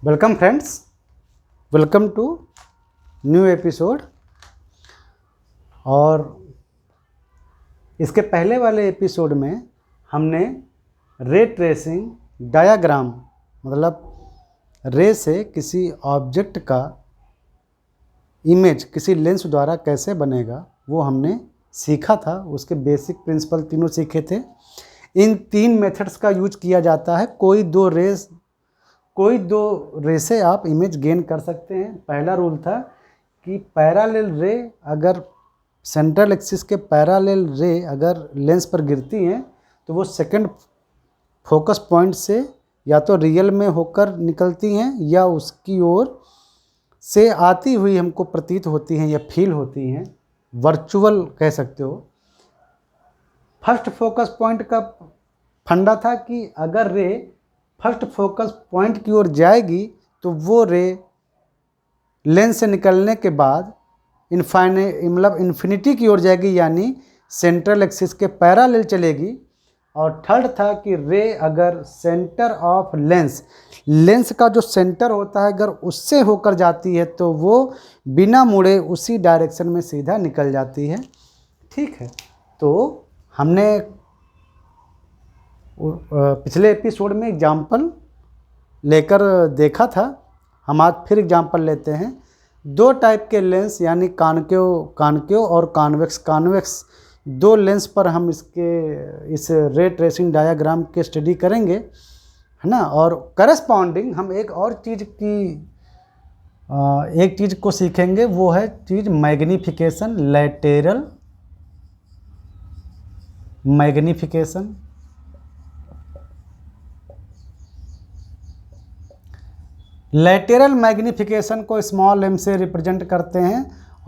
Welcome friends, welcome to new episode. और इसके पहले वाले एपिसोड में हमने रे ट्रेसिंग डायाग्राम मतलब रे से किसी ऑब्जेक्ट का इमेज किसी लेंस द्वारा कैसे बनेगा वो हमने सीखा था। उसके बेसिक प्रिंसिपल तीनों सीखे थे। इन तीन मेथड्स का यूज किया जाता है। कोई दो रे से आप इमेज गेन कर सकते हैं। पहला रूल था कि पैरेलल रे अगर सेंट्रल एक्सिस के पैरेलल रे अगर लेंस पर गिरती हैं तो वो सेकंड फोकस पॉइंट से या तो रियल में होकर निकलती हैं या उसकी ओर से आती हुई हमको प्रतीत होती हैं या फील होती हैं, वर्चुअल कह सकते हो। फर्स्ट फोकस पॉइंट का फंडा था कि अगर रे फर्स्ट फोकस पॉइंट की ओर जाएगी तो वो रे लेंस से निकलने के बाद इन्फिनिटी की ओर जाएगी, यानी सेंट्रल एक्सिस के पैरेलल चलेगी। और थर्ड था कि रे अगर सेंटर ऑफ लेंस का जो सेंटर होता है अगर उससे होकर जाती है तो वो बिना मुड़े उसी डायरेक्शन में सीधा निकल जाती है। ठीक है, तो हमने पिछले एपिसोड में एग्जाम्पल लेकर देखा था। हम आज फिर एग्जाम्पल लेते हैं। दो टाइप के लेंस यानी कॉनकेव और कॉन्वेक्स दो लेंस पर हम इस रे ट्रेसिंग डायाग्राम के स्टडी करेंगे, है ना। और करस्पॉन्डिंग हम एक चीज़ को सीखेंगे, वो है चीज़ मैग्नीफिकेशन, लैटेरल मैग्नीफिकेशन। लैटेरल मैग्नीफिकेशन को स्मॉल एम से रिप्रेजेंट करते हैं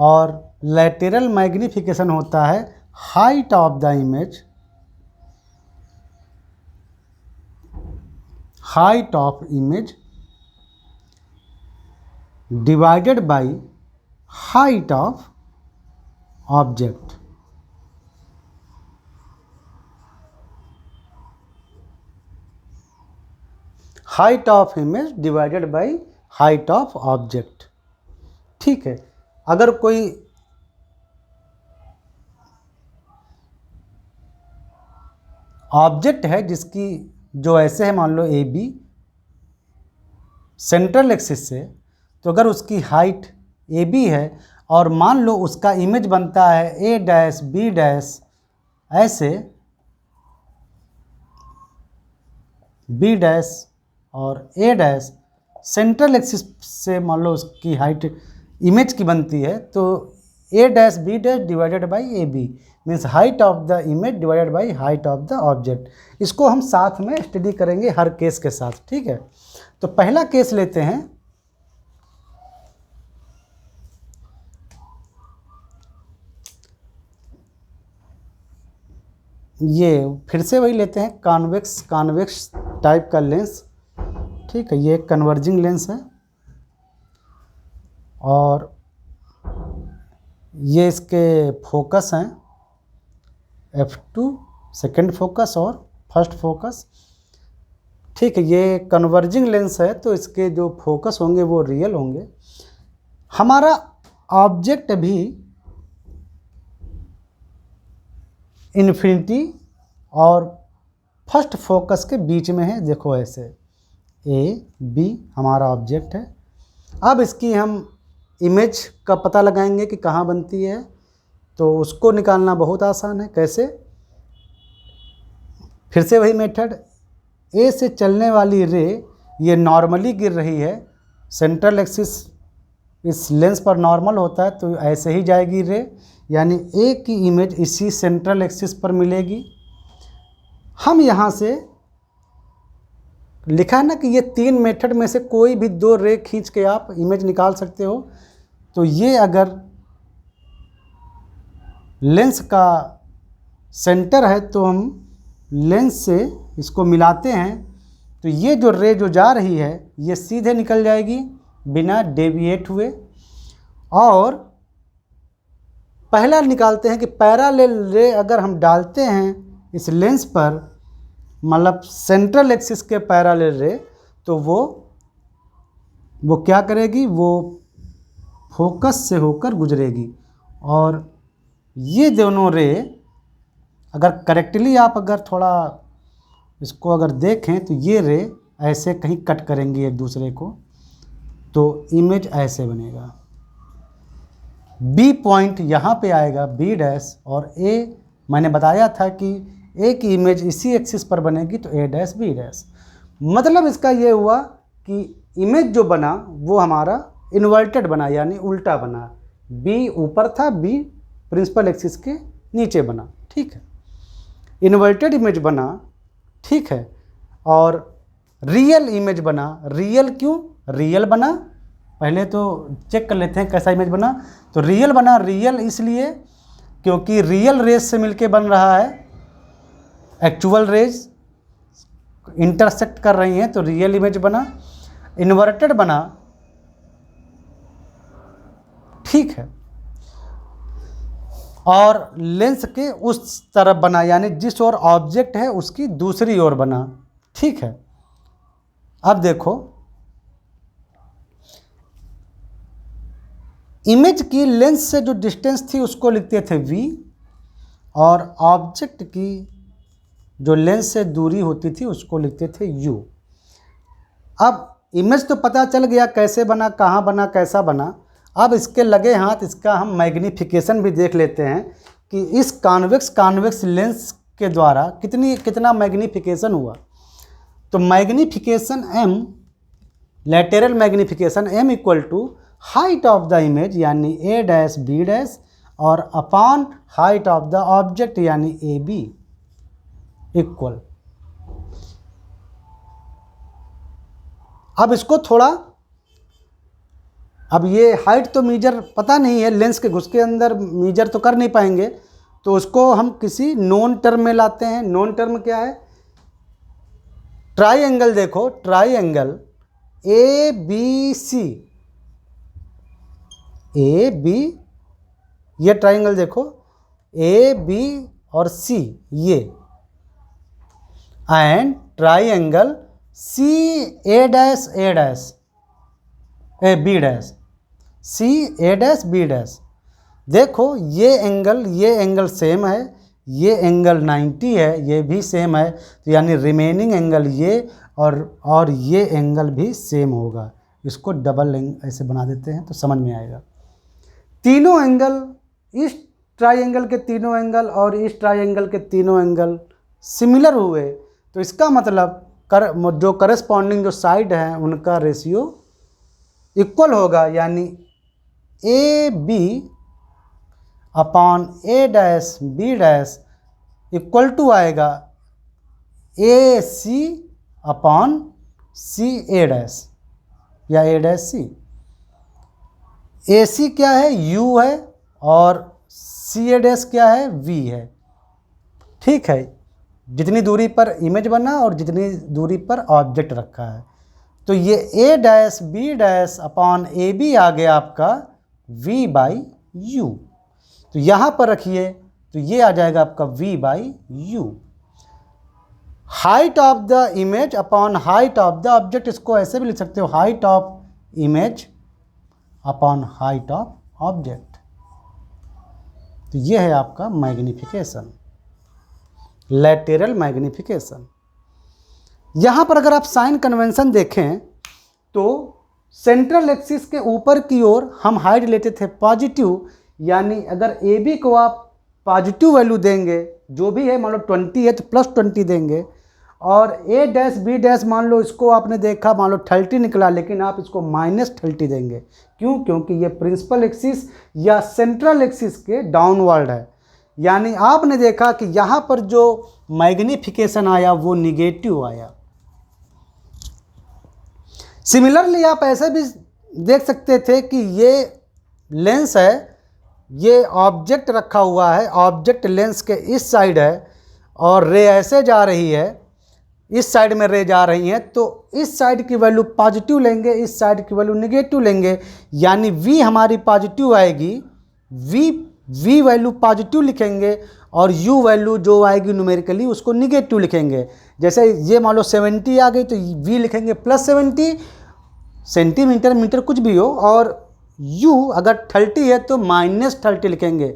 और लैटेरल मैग्नीफिकेशन होता है height of the image divided by height of object. Height of image divided by height of object. ठीक है, अगर कोई ऑब्जेक्ट है जिसकी जो ऐसे है, मान लो ए बी सेंट्रल एक्सिस से, तो अगर उसकी हाइट ए बी है और मान लो उसका इमेज बनता है ए डैश बी डैश, ऐसे बी डैश और ए डैश सेंट्रल एक्सिस से मान लो उसकी हाइट इमेज की बनती है, तो A dash B dash divided by A B means height of the image divided by height of the object. इसको हम साथ में स्टडी करेंगे हर केस के साथ। ठीक है, तो पहला केस लेते हैं। ये फिर से वही लेते हैं, कॉन्वेक्स टाइप का लेंस। ठीक है, ये एक कन्वर्जिंग लेंस है और ये इसके फोकस हैं F2 सेकेंड फोकस और फर्स्ट फोकस। ठीक है, ये कन्वर्जिंग लेंस है तो इसके जो फोकस होंगे वो रियल होंगे। हमारा ऑब्जेक्ट भी इन्फिनिटी और फर्स्ट फोकस के बीच में है। देखो ऐसे ए बी हमारा ऑब्जेक्ट है। अब इसकी हम इमेज का पता लगाएंगे कि कहाँ बनती है, तो उसको निकालना बहुत आसान है। कैसे? फिर से वही मेथड, ए से चलने वाली रे ये नॉर्मली गिर रही है, सेंट्रल एक्सिस इस लेंस पर नॉर्मल होता है तो ऐसे ही जाएगी रे, यानी ए की इमेज इसी सेंट्रल एक्सिस पर मिलेगी। हम यहाँ से लिखा है ना कि ये तीन मेथड में से कोई भी दो रे खींच के आप इमेज निकाल सकते हो। तो ये अगर लेंस का सेंटर है तो हम लेंस से इसको मिलाते हैं तो ये जो रे जो जा रही है ये सीधे निकल जाएगी बिना डेविएट हुए। और पहला निकालते हैं कि पैरेलल रे अगर हम डालते हैं इस लेंस पर, मतलब सेंट्रल एक्सिस के पैरेलल रे, तो वो वो क्या करेगी, वो फोकस से होकर गुजरेगी। और ये दोनों रे अगर करेक्टली आप अगर थोड़ा इसको अगर देखें तो ये रे ऐसे कहीं कट करेंगी एक दूसरे को, तो इमेज ऐसे बनेगा। बी पॉइंट यहाँ पे आएगा, बी डैश, और ए मैंने बताया था कि ए की इमेज इसी एक्सिस पर बनेगी, तो ए डैश बी डैश। मतलब इसका ये हुआ कि इमेज जो बना वो हमारा इन्वर्टेड बना, यानी उल्टा बना। बी ऊपर था, बी प्रिंसिपल एक्सिस के नीचे बना, ठीक है, इन्वर्टेड इमेज बना, ठीक है। और रियल इमेज बना। रियल क्यों रियल बना, पहले तो चेक कर लेते हैं कैसा इमेज बना। तो रियल बना, रियल इसलिए क्योंकि रियल रेज से मिलके बन रहा है, एक्चुअल रेज इंटरसेक्ट कर रही हैं, तो रियल इमेज बना। इन्वर्टेड बना, ठीक है, और लेंस के उस तरफ बना, यानी जिस ओर ऑब्जेक्ट है उसकी दूसरी ओर बना, ठीक है। अब देखो, इमेज की लेंस से जो डिस्टेंस थी उसको लिखते थे v, और ऑब्जेक्ट की जो लेंस से दूरी होती थी उसको लिखते थे u। अब इमेज तो पता चल गया कैसे बना, कहाँ बना, कैसा बना। अब इसके लगे हाथ इसका हम मैग्नीफिकेशन भी देख लेते हैं कि इस कॉन्वेक्स लेंस के द्वारा कितना मैग्नीफिकेशन हुआ। तो magnification m, lateral magnification m equal to height of the image यानी a डैश b डैश, और upon height of the object यानी ए बी इक्वल। अब इसको थोड़ा, अब ये हाइट तो मीजर पता नहीं है, लेंस के घुस के अंदर मीजर तो कर नहीं पाएंगे, तो उसको हम किसी नॉन टर्म में लाते हैं। नॉन टर्म क्या है, ट्राइएंगल देखो, triangle A B C, A B, ये ट्राइंगल देखो ए बी और सी ये, and triangle C A dash A B dash, C A dash B dash. देखो ये एंगल सेम है, ये एंगल 90 है, ये भी सेम है, तो यानी रिमेनिंग एंगल ये और ये एंगल भी सेम होगा। इसको डबल ऐसे बना देते हैं तो समझ में आएगा। तीनों एंगल, इस ट्राइंगल के तीनों एंगल और इस ट्राइंगल के तीनों एंगल सिमिलर हुए, तो इसका मतलब जो करस्पॉन्डिंग जो साइड हैं उनका रेशियो इक्वल होगा, यानी A B upon A dash B dash equal to आएगा A C upon C A dash या ए डैश सी। ए सी क्या है, यू है, और सी ए डैश क्या है, वी है, ठीक है। जितनी दूरी पर इमेज बना और जितनी दूरी पर ऑब्जेक्ट रखा है, तो ये A dash B dash upon A B आ गया आपका v बाई यू। तो यहाँ पर रखिए तो ये आ जाएगा आपका v by you. Height of the image upon height of the object, इसको ऐसे भी लिख सकते हो, height of image upon height of object. तो ये है आपका मैग्नीफिकेशन, लैटेरल मैग्नीफिकेशन। यहाँ पर अगर आप साइन कन्वेंशन देखें तो सेंट्रल एक्सिस के ऊपर की ओर हम हाइट लेते थे पॉजिटिव, यानी अगर ए बी को आप पॉजिटिव वैल्यू देंगे, जो भी है मान लो 20 है तो +20 देंगे, और ए डैश बी डैश मान लो इसको आपने देखा मान लो 30 निकला, लेकिन आप इसको -30 देंगे। क्यों? क्योंकि ये प्रिंसिपल एक्सिस या सेंट्रल एक्सिस के डाउनवर्ड है, यानी आपने देखा कि यहाँ पर जो मैग्नीफिकेशन आया वो निगेटिव आया। सिमिलरली आप ऐसे भी देख सकते थे कि ये लेंस है, ये ऑब्जेक्ट रखा हुआ है, ऑब्जेक्ट लेंस के इस साइड है और रे ऐसे जा रही है, इस साइड में रे जा रही हैं, तो इस साइड की वैल्यू पॉजिटिव लेंगे, इस साइड की वैल्यू निगेटिव लेंगे, यानी v हमारी पॉजिटिव आएगी, v वैल्यू पॉजिटिव लिखेंगे और u वैल्यू जो आएगी न्यूमेरिकली उसको निगेटिव लिखेंगे। जैसे ये मान लो 70 आ गई तो v लिखेंगे +70 सेंटीमीटर मीटर कुछ भी हो, और u अगर 30 है तो -30 लिखेंगे।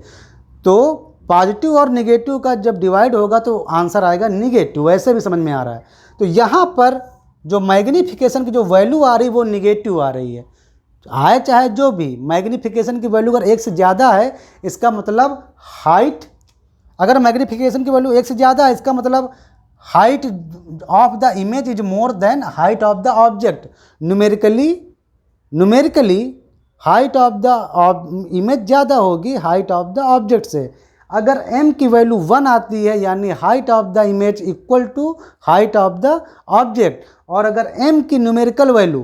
तो पॉजिटिव और निगेटिव का जब डिवाइड होगा तो आंसर आएगा निगेटिव। ऐसे भी समझ में आ रहा है। तो यहाँ पर जो मैग्नीफिकेशन की जो वैल्यू आ रही है वो निगेटिव आ रही है। आए चाहे जो भी, मैग्नीफिकेशन की वैल्यू अगर 1 से ज़्यादा है इसका मतलब हाइट, अगर मैग्नीफिकेशन की वैल्यू 1 से ज़्यादा है इसका मतलब height of the image is more than height of the object. Numerically height of the image ज़्यादा होगी हाइट ऑफ द ऑब्जेक्ट से। अगर m की वैल्यू 1 आती है यानी height of the image equal to height of the object. और अगर m की न्यूमेरिकल वैल्यू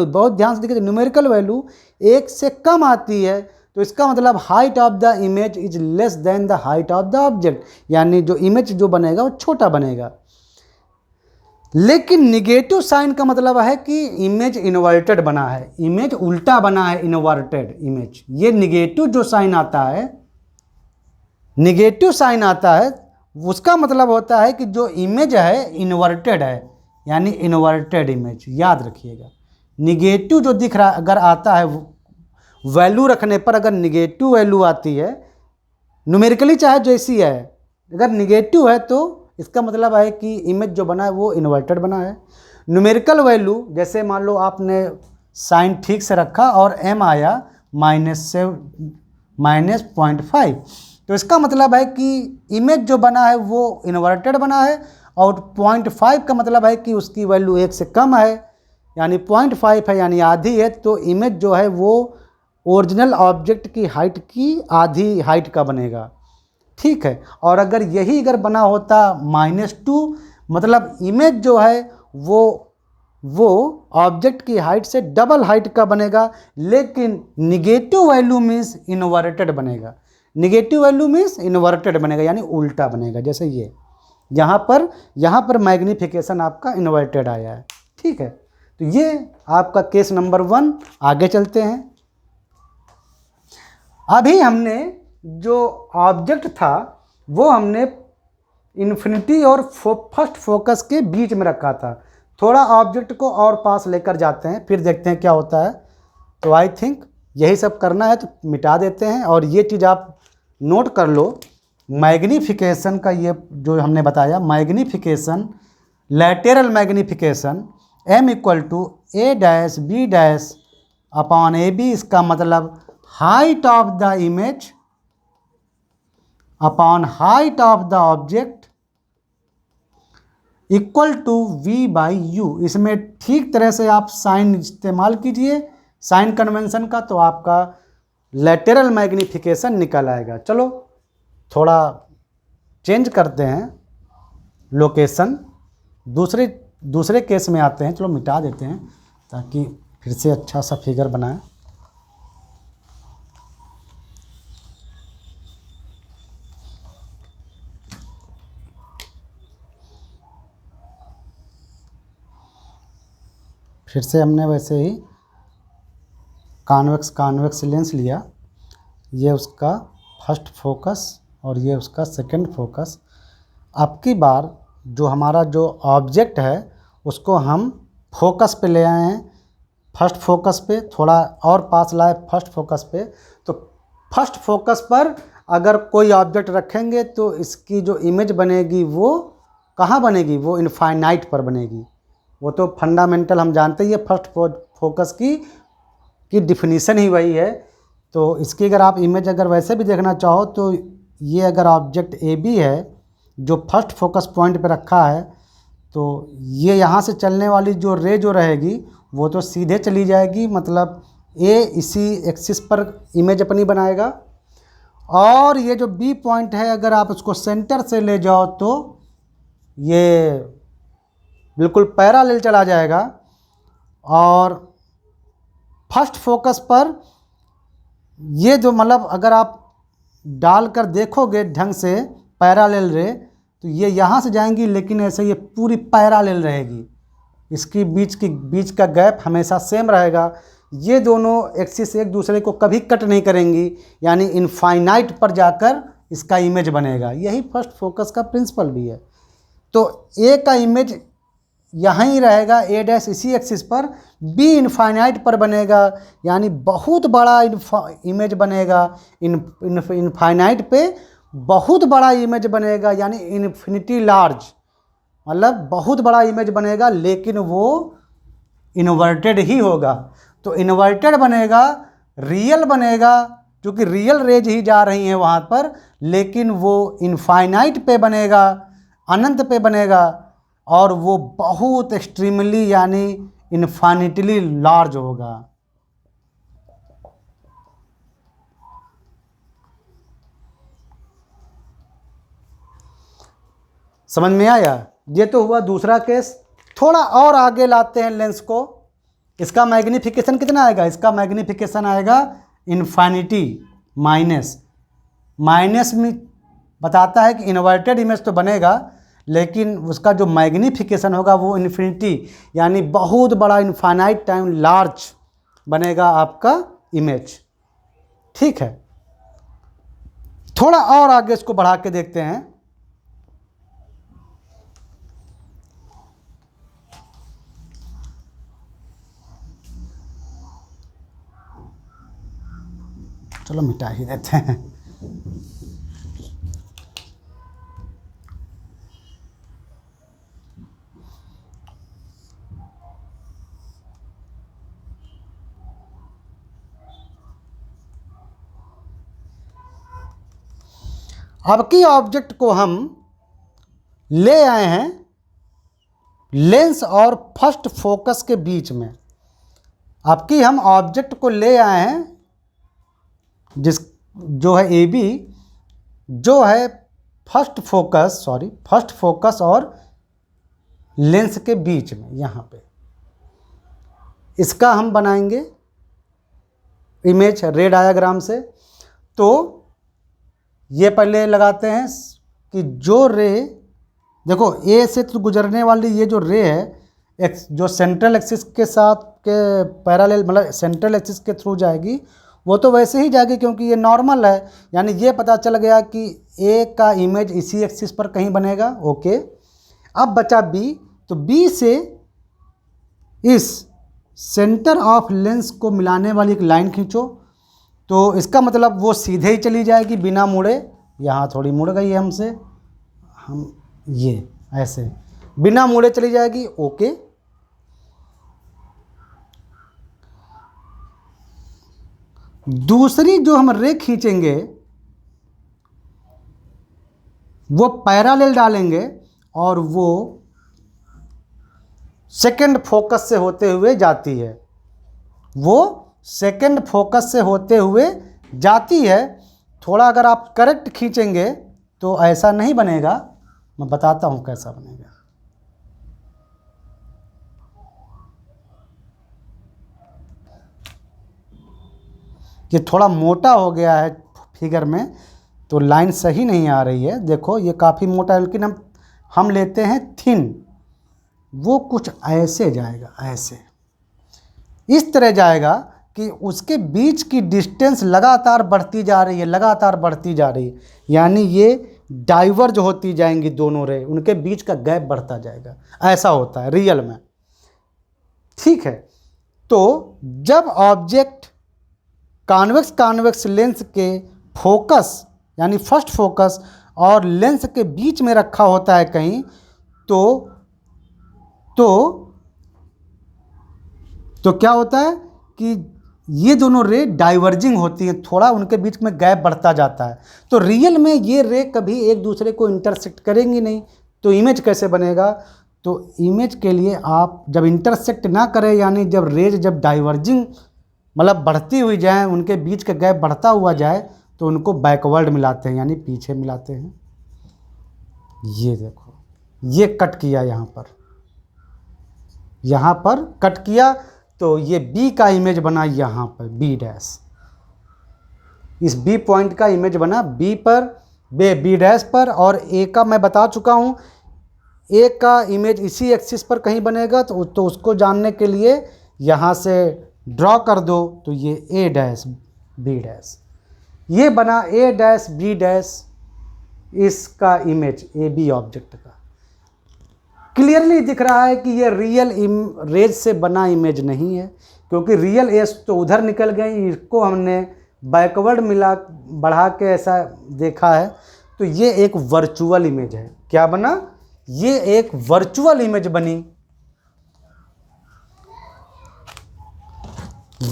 बहुत ध्यान से देखिए, न्यूमेरिकल वैल्यू 1 से कम आती है तो इसका मतलब height of the image is less than the height of the object, यानी जो इमेज जो बनेगा वो छोटा बनेगा। लेकिन निगेटिव साइन का मतलब है कि इमेज इन्वर्टेड बना है, इमेज उल्टा बना है, इन्वर्टेड इमेज। ये निगेटिव जो साइन आता है, निगेटिव साइन आता है उसका मतलब होता है कि जो इमेज है इन्वर्टेड है, यानी इन्वर्टेड इमेज। याद रखिएगा, निगेटिव जो दिख रहा अगर आता है वैल्यू रखने पर, अगर निगेटिव वैल्यू आती है न्यूमेरिकली चाहे जैसी है, अगर निगेटिव है तो इसका मतलब है कि इमेज जो बना है वो इन्वर्टेड बना है। न्यूमेरिकल वैल्यू जैसे मान लो आपने साइन ठीक से रखा और m आया -0.5, तो इसका मतलब है कि इमेज जो बना है वो इन्वर्टेड बना है। और 0.5 का मतलब है कि उसकी वैल्यू 1 से कम है, यानी 0.5 है यानी आधी है, तो इमेज जो है वो ओरिजिनल ऑब्जेक्ट की हाइट की आधी हाइट का बनेगा। ठीक है। और अगर यही अगर बना होता -2, मतलब इमेज जो है वो ऑब्जेक्ट की हाइट से डबल हाइट का बनेगा। लेकिन निगेटिव वैल्यू मीन्स इन्वर्टेड बनेगा, निगेटिव वैल्यू मीन्स इन्वर्टेड बनेगा यानी उल्टा बनेगा। जैसे ये यहाँ पर मैग्नीफिकेशन आपका इन्वर्टेड आया है। ठीक है, तो ये आपका केस नंबर 1। आगे चलते हैं। अभी हमने जो ऑब्जेक्ट था वो हमने इन्फिनिटी और फर्स्ट फोकस के बीच में रखा था। थोड़ा ऑब्जेक्ट को और पास लेकर जाते हैं, फिर देखते हैं क्या होता है। तो आई थिंक यही सब करना है, तो मिटा देते हैं। और ये चीज़ आप नोट कर लो, मैग्नीफिकेशन का ये जो हमने बताया, मैग्नीफिकेशन लैटेरल मैग्नीफिकेशन m = a-b' इसका मतलब height of the image upon height of the object equal to v/u। इसमें ठीक तरह से आप साइन इस्तेमाल कीजिए, साइन कन्वेंशन का, तो आपका लैटेरल मैग्नीफिकेशन निकल आएगा। चलो थोड़ा चेंज करते हैं लोकेशन, दूसरे केस में आते हैं। चलो मिटा देते हैं ताकि फिर से अच्छा सा फिगर बनाएं। फिर से हमने वैसे ही कॉन्वेक्स लेंस लिया, ये उसका फर्स्ट फोकस और ये उसका सेकंड फोकस। अब की बार जो हमारा जो ऑब्जेक्ट है उसको हम फोकस पे ले आए हैं, फर्स्ट फोकस पे, थोड़ा और पास लाए फर्स्ट फोकस पे। तो फर्स्ट फोकस पर अगर कोई ऑब्जेक्ट रखेंगे तो इसकी जो इमेज बनेगी वो कहाँ बनेगी, वो इनफाइनाइट पर बनेगी। वो तो फंडामेंटल हम जानते ही है, फर्स्ट फोकस की डिफिनीशन ही वही है। तो इसकी अगर आप इमेज अगर वैसे भी देखना चाहो तो ये अगर ऑब्जेक्ट AB है जो फर्स्ट फोकस पॉइंट पे रखा है, तो ये यहाँ से चलने वाली जो रे जो रहेगी वो तो सीधे चली जाएगी, मतलब A इसी एक्सिस पर इमेज अपनी बनाएगा। और ये जो B पॉइंट है अगर आप उसको सेंटर से ले जाओ तो ये बिल्कुल पैरेलल चला जाएगा। और फर्स्ट फोकस पर ये जो मतलब अगर आप डालकर देखोगे ढंग से पैरेलल रे, तो ये यहाँ से जाएंगी लेकिन ऐसे ये पूरी पैरेलल रहेगी, इसकी बीच का गैप हमेशा सेम रहेगा। ये दोनों एक्सिस एक दूसरे को कभी कट नहीं करेंगी, यानी इनफाइनाइट पर जाकर इसका इमेज बनेगा। यही फर्स्ट फोकस का प्रिंसिपल भी है। तो ए का इमेज यहीं रहेगा, ए डैश इसी एक्सिस पर, बी इनफाइनाइट पर बनेगा, यानी बहुत बड़ा इमेज बनेगा। इनफाइनाइट पे बहुत बड़ा इमेज बनेगा, यानी इन्फिनिटी लार्ज, मतलब बहुत बड़ा इमेज बनेगा, लेकिन वो इन्वर्टेड ही होगा। तो इन्वर्टेड बनेगा, रियल बनेगा, क्योंकि रियल रेज ही जा रही हैं वहाँ पर, लेकिन वो इनफाइनाइट पे बनेगा, अनंत पे बनेगा, और वो बहुत एक्सट्रीमली यानी इन्फाइनिटली लार्ज होगा। समझ में आया? ये तो हुआ दूसरा केस। थोड़ा और आगे लाते हैं लेंस को। इसका मैग्नीफिकेशन कितना आएगा? इसका मैग्नीफिकेशन आएगा इन्फाइनिटी माइनस, माइनस में बताता है कि इन्वर्टेड इमेज तो बनेगा, लेकिन उसका जो मैग्नीफिकेशन होगा वो इन्फिनिटी, यानी बहुत बड़ा इनफाइनाइट टाइम लार्ज बनेगा आपका इमेज। ठीक है, थोड़ा और आगे इसको बढ़ा के देखते हैं। चलो मिटा ही देते हैं। अब की ऑब्जेक्ट को हम ले आए हैं लेंस और फर्स्ट फोकस के बीच में। अब की हम ऑब्जेक्ट को ले आए हैं जिस जो है ए बी, जो है फर्स्ट फोकस और लेंस के बीच में, यहाँ पे इसका हम बनाएंगे इमेज रे डायग्राम से। तो ये पहले लगाते हैं कि जो रे, देखो ए से तो गुजरने वाली ये जो रे है, जो सेंट्रल एक्सिस के साथ के पैरेलल, मतलब सेंट्रल एक्सिस के थ्रू जाएगी, वो तो वैसे ही जाएगी क्योंकि ये नॉर्मल है। यानी ये पता चल गया कि ए का इमेज इसी एक्सिस पर कहीं बनेगा। ओके, अब बचा बी, तो बी से इस सेंटर ऑफ लेंस को मिलाने वाली एक लाइन खींचो। तो इसका मतलब वो सीधे ही चली जाएगी बिना मुड़े। यहाँ थोड़ी मुड़ गई है हमसे, हम ये ऐसे बिना मुड़े चली जाएगी। ओके, दूसरी जो हम रे खींचेंगे वो पैरेलल डालेंगे और वो सेकंड फोकस से होते हुए जाती है, वो सेकंड फोकस से होते हुए जाती है। थोड़ा अगर आप करेक्ट खींचेंगे तो ऐसा नहीं बनेगा, मैं बताता हूँ कैसा बनेगा। ये थोड़ा मोटा हो गया है फिगर में, तो लाइन सही नहीं आ रही है। देखो ये काफ़ी मोटा है, लेकिन हम लेते हैं थिन, वो कुछ ऐसे जाएगा, ऐसे इस तरह जाएगा कि उसके बीच की डिस्टेंस लगातार बढ़ती जा रही है, लगातार बढ़ती जा रही है, यानी ये डाइवर्ज होती जाएंगी दोनों रे, उनके बीच का गैप बढ़ता जाएगा। ऐसा होता है रियल में। ठीक है, तो जब ऑब्जेक्ट कॉन्वेक्स लेंस के फोकस यानी फर्स्ट फोकस और लेंस के बीच में रखा होता है कहीं, तो क्या होता है कि ये दोनों रे डाइवर्जिंग होती हैं, थोड़ा उनके बीच में गैप बढ़ता जाता है। तो रियल में ये रे कभी एक दूसरे को इंटरसेक्ट करेंगी नहीं, तो इमेज कैसे बनेगा? तो इमेज के लिए आप जब इंटरसेक्ट ना करें, यानी जब रेज जब डाइवर्जिंग मतलब बढ़ती हुई जाए, उनके बीच का गैप बढ़ता हुआ जाए, तो उनको बैकवर्ड मिलाते हैं, यानी पीछे मिलाते हैं। ये देखो, ये कट किया, यहाँ पर कट किया, तो ये बी का इमेज बना यहाँ पर, बी डैश, इस बी पॉइंट का इमेज बना बी पर, बी डैश पर। और ए का मैं बता चुका हूँ, ए का इमेज इसी एक्सिस पर कहीं बनेगा, तो उसको जानने के लिए यहाँ से ड्रॉ कर दो, तो ये ए डैश बी डैश, ये बना ए डैश बी डैश, इसका इमेज ए बी ऑब्जेक्ट का। क्लियरली दिख रहा है कि ये रियल रेज से बना इमेज नहीं है, क्योंकि रियल एज तो उधर निकल गई, इसको हमने बैकवर्ड बढ़ा के ऐसा देखा है, तो ये एक वर्चुअल इमेज है। क्या बना? ये एक वर्चुअल इमेज बनी।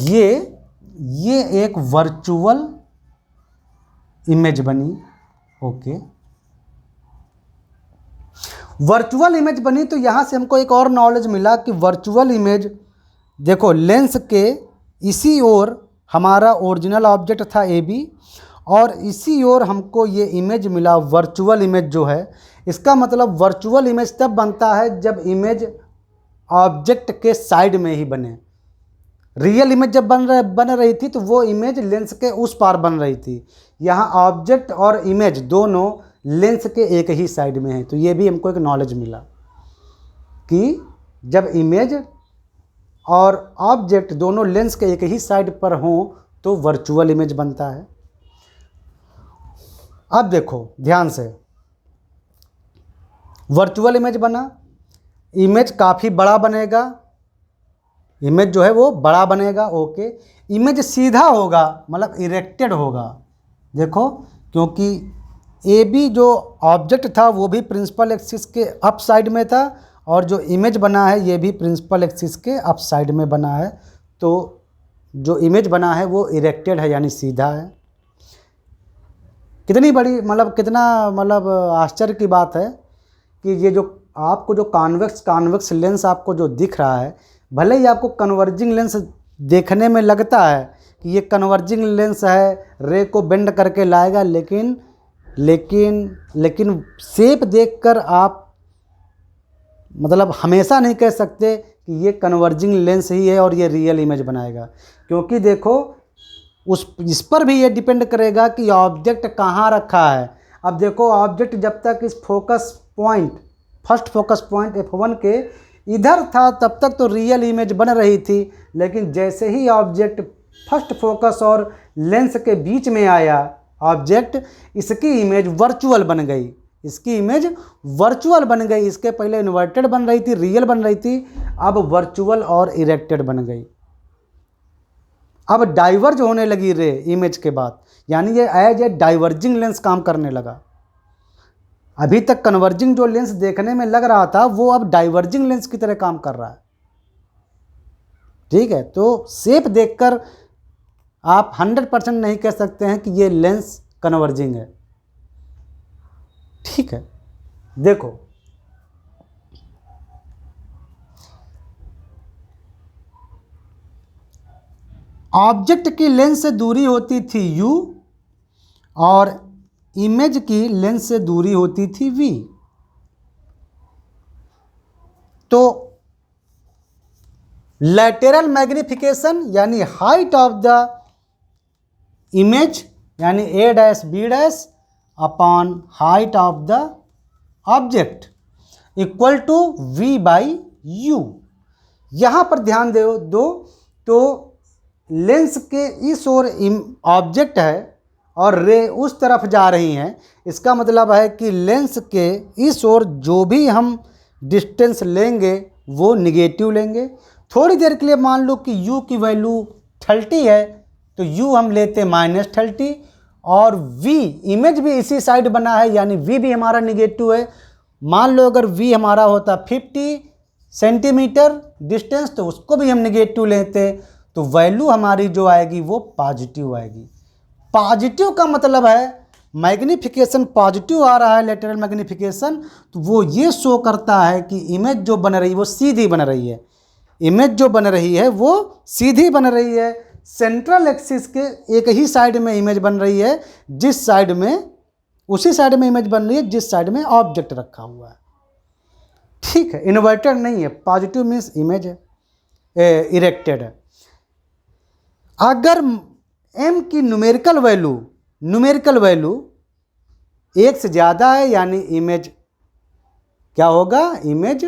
ये एक वर्चुअल इमेज बनी। ओके, वर्चुअल इमेज बनी, तो यहाँ से हमको एक और नॉलेज मिला कि वर्चुअल इमेज, देखो लेंस के इसी ओर हमारा ओरिजिनल ऑब्जेक्ट था ए बी, और इसी ओर हमको ये इमेज मिला वर्चुअल इमेज जो है। इसका मतलब वर्चुअल इमेज तब बनता है जब इमेज ऑब्जेक्ट के साइड में ही बने। रियल इमेज जब बन रही थी तो वो इमेज लेंस के उस पार बन रही थी। यहाँ ऑब्जेक्ट और इमेज दोनों लेंस के एक ही साइड में है। तो ये भी हमको एक नॉलेज मिला कि जब इमेज और ऑब्जेक्ट दोनों लेंस के एक ही साइड पर हों तो वर्चुअल इमेज बनता है। अब देखो ध्यान से, वर्चुअल इमेज बना, इमेज काफ़ी बड़ा बनेगा, इमेज जो है वो बड़ा बनेगा। ओके, इमेज सीधा होगा, मतलब इरेक्टेड होगा। देखो, क्योंकि ए बी जो ऑब्जेक्ट था वो भी प्रिंसिपल एक्सिस के अप साइड में था, और जो इमेज बना है ये भी प्रिंसिपल एक्सिस के अप साइड में बना है। तो जो इमेज बना है वो इरेक्टेड है, यानी सीधा है। कितनी बड़ी मतलब आश्चर्य की बात है कि ये जो आपको जो कॉन्वेक्स लेंस आपको जो दिख रहा है, भले ही आपको कन्वर्जिंग लेंस देखने में लगता है कि ये कन्वर्जिंग लेंस है, रे को बेंड करके लाएगा, लेकिन शेप देखकर आप मतलब हमेशा नहीं कह सकते कि ये कन्वर्जिंग लेंस ही है और ये रियल इमेज बनाएगा। क्योंकि देखो इस पर भी ये डिपेंड करेगा कि ऑब्जेक्ट कहाँ रखा है। अब देखो, ऑब्जेक्ट जब तक इस फर्स्ट फोकस पॉइंट F1 के इधर था तब तक तो रियल इमेज बन रही थी, लेकिन जैसे ही ऑब्जेक्ट फर्स्ट फोकस और लेंस के बीच में आया ऑब्जेक्ट, इसकी इमेज वर्चुअल बन गई। इसके पहले इन्वर्टेड बन रही थी, रियल बन रही थी, अब वर्चुअल और इरेक्टेड बन गई। अब डाइवर्ज होने लगी रे इमेज के बाद, यानी ये एज ए डाइवर्जिंग लेंस काम करने लगा। अभी तक कन्वर्जिंग जो लेंस देखने में लग रहा था वो अब डाइवर्जिंग लेंस की तरह काम कर रहा है। ठीक है, तो शेप देखकर आप 100% नहीं कह सकते हैं कि ये लेंस कन्वर्जिंग है। ठीक है, देखो ऑब्जेक्ट की लेंस से दूरी होती थी u और इमेज की लेंस से दूरी होती थी v। तो लैटेरल मैग्निफिकेशन यानी हाइट ऑफ द इमेज यानी a dash b dash upon height of the object equal to v by u। यहाँ पर ध्यान दो तो लेंस के इस ओर ऑब्जेक्ट है और रे उस तरफ जा रही हैं। इसका मतलब है कि लेंस के इस ओर जो भी हम डिस्टेंस लेंगे वो निगेटिव लेंगे। थोड़ी देर के लिए मान लो कि u की वैल्यू 30 है तो u हम लेते -30, और v इमेज भी इसी साइड बना है यानी v भी हमारा निगेटिव है। मान लो अगर v हमारा होता 50 सेंटीमीटर डिस्टेंस तो उसको भी हम निगेटिव लेते, तो वैल्यू हमारी जो आएगी वो पॉजिटिव आएगी। पॉजिटिव का मतलब है मैग्निफिकेशन पॉजिटिव आ रहा है, लेटरल मैग्निफिकेशन, तो वो ये शो करता है कि इमेज जो बन रही है वो सीधी बन रही है। इमेज जो बन रही है वो सीधी बन रही है। सेंट्रल एक्सिस के एक ही साइड में इमेज बन रही है, उसी साइड में इमेज बन रही है जिस साइड में ऑब्जेक्ट रखा हुआ है। ठीक है, इन्वर्टेड नहीं है। पॉजिटिव मीन्स इमेज है, इरेक्टेड है। अगर m की न्यूमेरिकल वैल्यू 1 से ज़्यादा है यानी इमेज क्या होगा, इमेज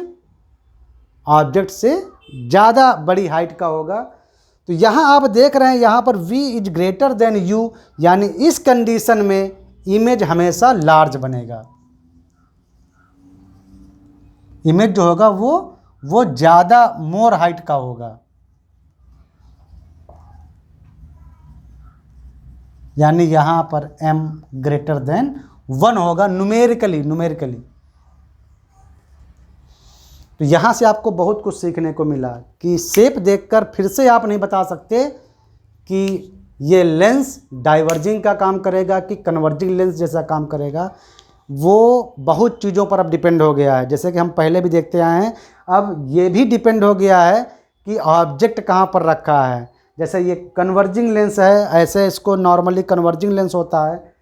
ऑब्जेक्ट से ज़्यादा बड़ी हाइट का होगा। तो यहाँ आप देख रहे हैं यहाँ पर v is greater than u, यानी इस कंडीशन में इमेज हमेशा लार्ज बनेगा। इमेज जो होगा वो ज़्यादा मोर हाइट का होगा, यानी यहाँ पर m ग्रेटर देन 1 होगा न्यूमेरिकली। तो यहाँ से आपको बहुत कुछ सीखने को मिला कि शेप देखकर फिर से आप नहीं बता सकते कि ये लेंस डाइवर्जिंग का काम करेगा कि कन्वर्जिंग लेंस जैसा काम करेगा। वो बहुत चीज़ों पर अब डिपेंड हो गया है, जैसे कि हम पहले भी देखते आए हैं। अब ये भी डिपेंड हो गया है कि ऑब्जेक्ट कहाँ पर रखा है। जैसे ये कन्वर्जिंग लेंस है, ऐसे इसको नॉर्मली कन्वर्जिंग लेंस होता है,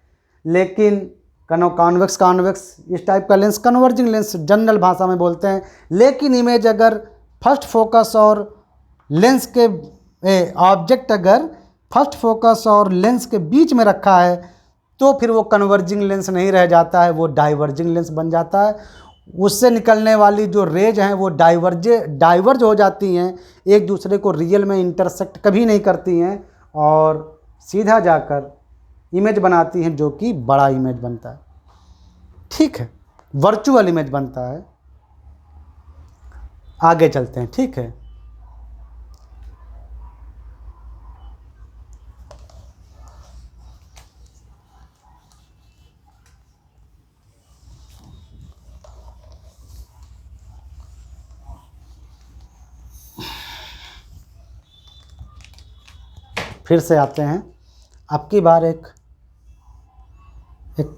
लेकिन कॉन्वेक्स इस टाइप का लेंस कन्वर्जिंग लेंस जनरल भाषा में बोलते हैं। लेकिन इमेज अगर फर्स्ट फोकस और लेंस के ऑब्जेक्ट अगर फर्स्ट फोकस और लेंस के बीच में रखा है तो फिर वो कन्वर्जिंग लेंस नहीं रह जाता है, वो डाइवर्जिंग लेंस बन जाता है। उससे निकलने वाली जो रेज हैं वो डाइवर्ज हो जाती हैं, एक दूसरे को रियल में इंटरसेक्ट कभी नहीं करती हैं और सीधा जाकर इमेज बनाती हैं जो कि बड़ा इमेज बनता है। ठीक है, वर्चुअल इमेज बनता है। आगे चलते हैं। ठीक है, फिर से आते हैं। अब की बार एक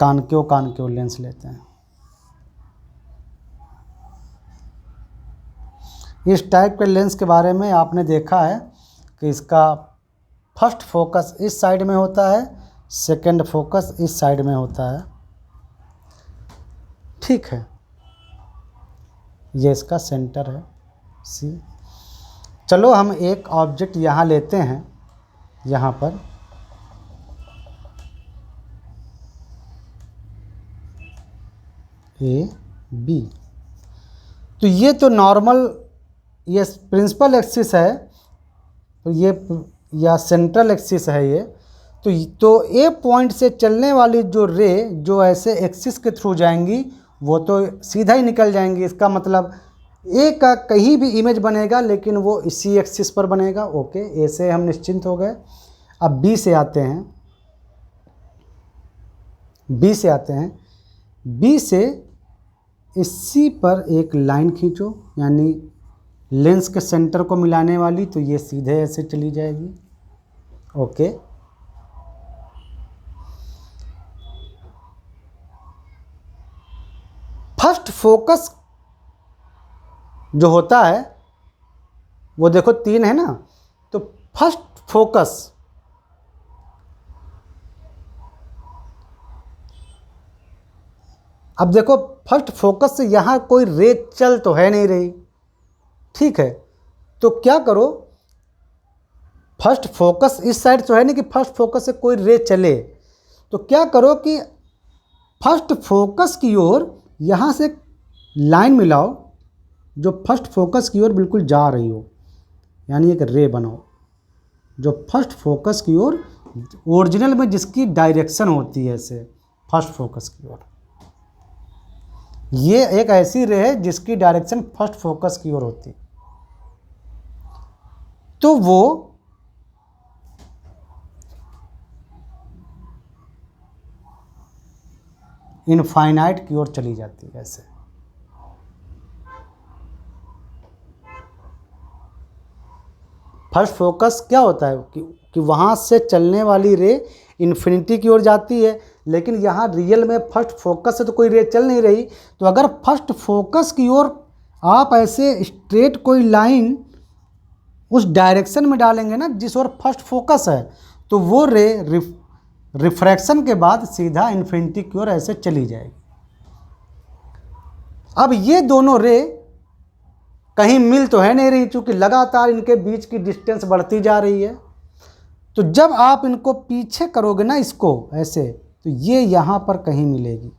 कानक्यो लेंस लेते हैं। इस टाइप के लेंस के बारे में आपने देखा है कि इसका फर्स्ट फोकस इस साइड में होता है, सेकंड फोकस इस साइड में होता है। ठीक है, ये इसका सेंटर है सी। चलो हम एक ऑब्जेक्ट यहाँ लेते हैं, यहाँ पर ए बी। तो ये तो नॉर्मल ये प्रिंसिपल एक्सिस है, तो ये या सेंट्रल एक्सिस है ये। तो ए पॉइंट से चलने वाली जो रे जो ऐसे एक्सिस के थ्रू जाएंगी वो तो सीधा ही निकल जाएंगी। इसका मतलब ए का कहीं भी इमेज बनेगा लेकिन वो इसी एक्सिस पर बनेगा। ओके, ए से हम निश्चिंत हो गए। अब बी से आते हैं। बी से इसी पर एक लाइन खींचो, यानी लेंस के सेंटर को मिलाने वाली, तो ये सीधे ऐसे चली जाएगी। ओके, फर्स्ट फोकस जो होता है वो देखो 3 है ना, तो फर्स्ट फोकस अब देखो फर्स्ट फोकस से यहाँ कोई रे चल तो है नहीं रही। ठीक है, तो क्या करो, फर्स्ट फोकस इस साइड तो है नहीं कि फर्स्ट फोकस से कोई रे चले, तो क्या करो कि फर्स्ट फोकस की ओर यहाँ से लाइन मिलाओ जो फर्स्ट फोकस की ओर बिल्कुल जा रही हो, यानी एक रे बनाओ जो फर्स्ट फोकस की ओर, ओरिजिनल में जिसकी डायरेक्शन होती है ऐसे फर्स्ट फोकस की ओर। ये एक ऐसी रे है जिसकी डायरेक्शन फर्स्ट फोकस की ओर होती, तो वो इनफाइनाइट की ओर चली जाती है ऐसे। फर्स्ट फोकस क्या होता है कि वहाँ से चलने वाली रे इन्फिनिटी की ओर जाती है, लेकिन यहाँ रियल में फर्स्ट फोकस से तो कोई रे चल नहीं रही। तो अगर फर्स्ट फोकस की ओर आप ऐसे स्ट्रेट कोई लाइन उस डायरेक्शन में डालेंगे ना जिस ओर फर्स्ट फोकस है, तो वो रे रिफ्रैक्शन के बाद सीधा इन्फिनिटी की ओर ऐसे चली जाएगी। अब ये दोनों रे कहीं मिल तो है नहीं रही, चूँकि लगातार इनके बीच की डिस्टेंस बढ़ती जा रही है। तो जब आप इनको पीछे करोगे ना इसको ऐसे, तो ये यहाँ पर कहीं मिलेगी,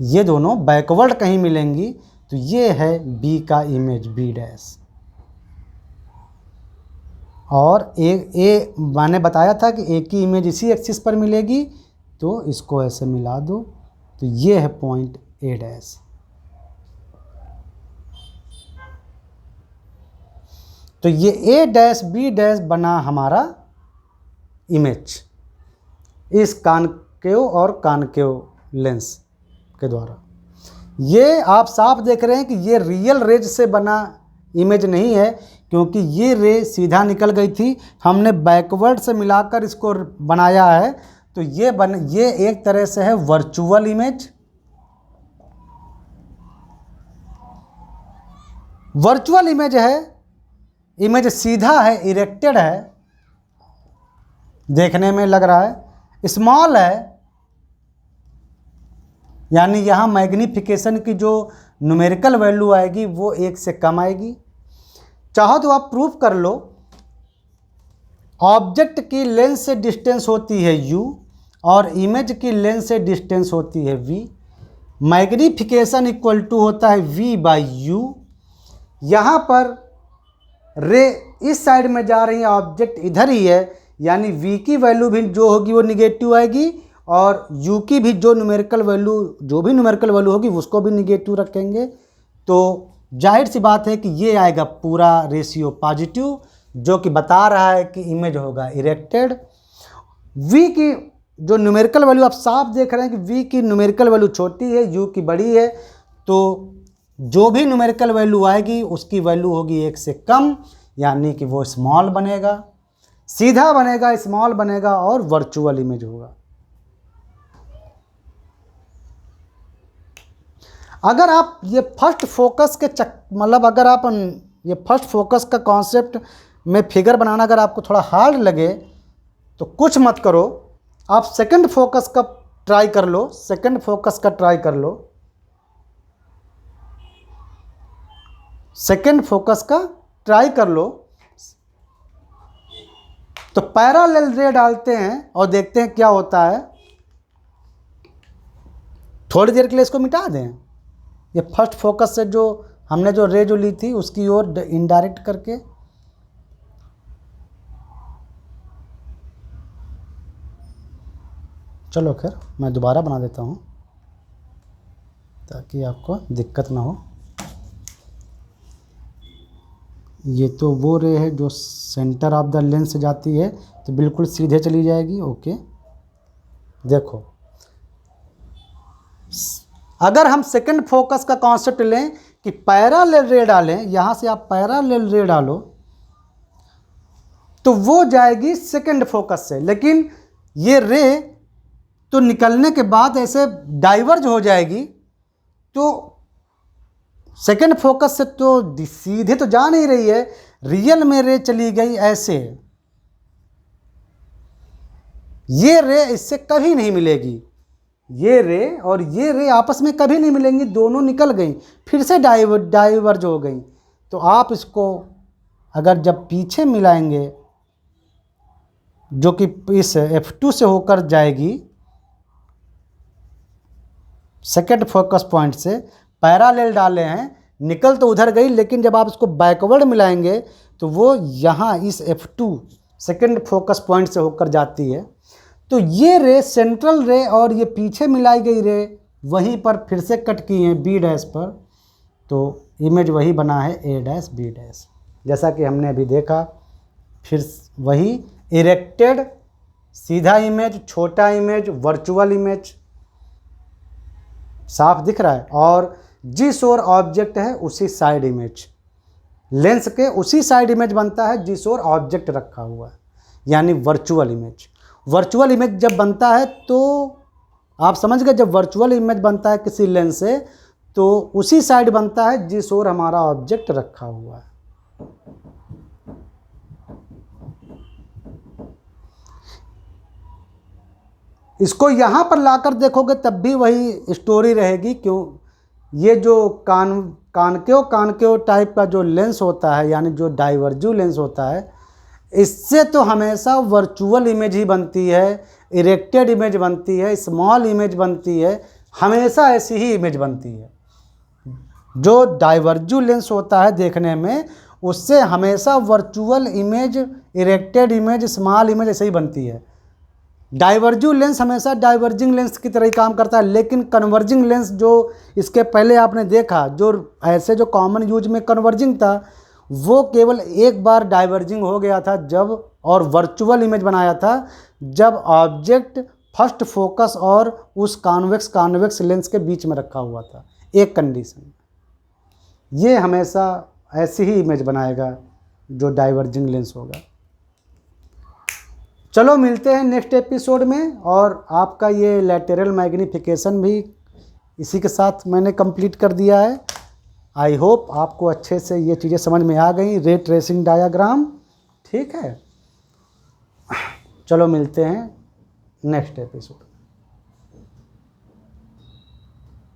ये दोनों बैकवर्ड कहीं मिलेंगी। तो ये है बी का इमेज, बी डैश। और ए मैंने बताया था कि ए की इमेज इसी एक्सिस पर मिलेगी, तो इसको ऐसे मिला दो, तो ये है पॉइंट ए डैश। तो ये ए डैश बी डैश बना हमारा इमेज इस कॉनकेव और कॉनकेव लेंस के द्वारा। ये आप साफ देख रहे हैं कि ये रियल रेज से बना इमेज नहीं है, क्योंकि ये रे सीधा निकल गई थी, हमने बैकवर्ड से मिलाकर इसको बनाया है। तो ये एक तरह से है वर्चुअल इमेज। वर्चुअल इमेज है, इमेज सीधा है, इरेक्टेड है, देखने में लग रहा है, स्मॉल है, यानी यहाँ मैग्नीफिकेशन की जो न्यूमेरिकल वैल्यू आएगी वो 1 से कम आएगी। चाहो तो आप प्रूफ कर लो, ऑब्जेक्ट की लेंस से डिस्टेंस होती है u और इमेज की लेंस से डिस्टेंस होती है v। मैग्नीफिकेशन इक्वल टू होता है v/u। यहाँ पर रे इस साइड में जा रही है, ऑब्जेक्ट इधर ही है, यानी v की वैल्यू भी जो होगी वो निगेटिव आएगी और u की भी जो भी न्यूमेरिकल वैल्यू होगी उसको भी निगेटिव रखेंगे। तो जाहिर सी बात है कि ये आएगा पूरा रेशियो पॉजिटिव, जो कि बता रहा है कि इमेज होगा इरेक्टेड। v की जो न्यूमेरिकल वैल्यू आप साफ देख रहे हैं कि v की न्यूमेरिकल वैल्यू छोटी है, u की बड़ी है, तो जो भी न्यूमेरिकल वैल्यू आएगी उसकी वैल्यू होगी 1 से कम, यानी कि वो स्मॉल बनेगा, सीधा बनेगा, स्मॉल बनेगा और वर्चुअल इमेज होगा। अगर आप ये फर्स्ट फोकस के मतलब अगर आप ये फर्स्ट फोकस का कॉन्सेप्ट में फिगर बनाना अगर आपको थोड़ा हार्ड लगे तो कुछ मत करो, आप सेकंड फोकस का ट्राई कर लो, सेकंड फोकस का ट्राई कर लो। तो पैरेलल रे डालते हैं और देखते हैं क्या होता है। थोड़ी देर के लिए इसको मिटा दें, ये फर्स्ट फोकस से जो हमने जो रे जो ली थी उसकी ओर इनडायरेक्ट करके। चलो खैर मैं दोबारा बना देता हूँ ताकि आपको दिक्कत ना हो। ये तो वो रे है जो सेंटर ऑफ द लेंस से जाती है, तो बिल्कुल सीधे चली जाएगी। ओके, देखो अगर हम सेकंड फोकस का कॉन्सेप्ट लें कि पैरेलल रे डालें, यहाँ से आप पैरेलल रे डालो तो वो जाएगी सेकंड फोकस से, लेकिन ये रे तो निकलने के बाद ऐसे डाइवर्ज हो जाएगी, तो सेकंड फोकस से तो सीधे तो जा नहीं रही है, रियल में रे चली गई ऐसे। ये रे इससे कभी नहीं मिलेगी, ये रे और ये रे आपस में कभी नहीं मिलेंगी, दोनों निकल गई, फिर से डाइवर्ज हो गई। तो आप इसको अगर जब पीछे मिलाएंगे, जो कि इस F2 से होकर जाएगी सेकंड फोकस पॉइंट से, पैरेलल डाले हैं, निकल तो उधर गई, लेकिन जब आप इसको बैकवर्ड मिलाएंगे तो वो यहाँ इस F2 सेकंड फोकस पॉइंट से होकर जाती है। तो ये रे सेंट्रल रे और ये पीछे मिलाई गई रे वहीं पर फिर से कट की हैं बी डैश पर, तो इमेज वही बना है ए डैश बी डैश, जैसा कि हमने अभी देखा। फिर वही इरेक्टेड, सीधा इमेज, छोटा इमेज, वर्चुअल इमेज, साफ दिख रहा है। और जिस ओर ऑब्जेक्ट है उसी साइड इमेज, लेंस के उसी साइड इमेज बनता है जिस ओर ऑब्जेक्ट रखा हुआ है, यानी वर्चुअल इमेज। वर्चुअल इमेज जब बनता है तो आप समझ गए, जब वर्चुअल इमेज बनता है किसी लेंस से तो उसी साइड बनता है जिस ओर हमारा ऑब्जेक्ट रखा हुआ है। इसको यहाँ पर लाकर देखोगे तब भी वही स्टोरी रहेगी। क्यों? ये जो कॉनकेव टाइप का जो लेंस होता है, यानी जो डाइवर्जिव लेंस होता है, इससे तो हमेशा वर्चुअल इमेज ही बनती है, इरेक्टेड इमेज बनती है, स्मॉल इमेज बनती है, हमेशा ऐसी ही इमेज बनती है। जो डाइवर्जिव लेंस होता है देखने में, उससे हमेशा virtual image, erected image, small image ऐसे ही बनती है। डाइवर्जिंग लेंस हमेशा डाइवर्जिंग लेंस की तरह ही काम करता है, लेकिन कन्वर्जिंग लेंस जो इसके पहले आपने देखा, जो ऐसे जो कॉमन यूज में कन्वर्जिंग था, वो केवल एक बार डाइवर्जिंग हो गया था जब, और वर्चुअल इमेज बनाया था जब ऑब्जेक्ट फर्स्ट फोकस और उस कॉन्वेक्स लेंस के बीच में रखा हुआ था, एक कंडीशन। ये हमेशा ऐसी ही इमेज बनाएगा जो डाइवर्जिंग लेंस होगा। चलो मिलते हैं नेक्स्ट एपिसोड में, और आपका ये लैटेरल मैग्नीफिकेशन भी इसी के साथ मैंने कंप्लीट कर दिया है। आई होप आपको अच्छे से ये चीज़ें समझ में आ गई, रे ट्रेसिंग डायग्राम। ठीक है, चलो मिलते हैं नेक्स्ट एपिसोड।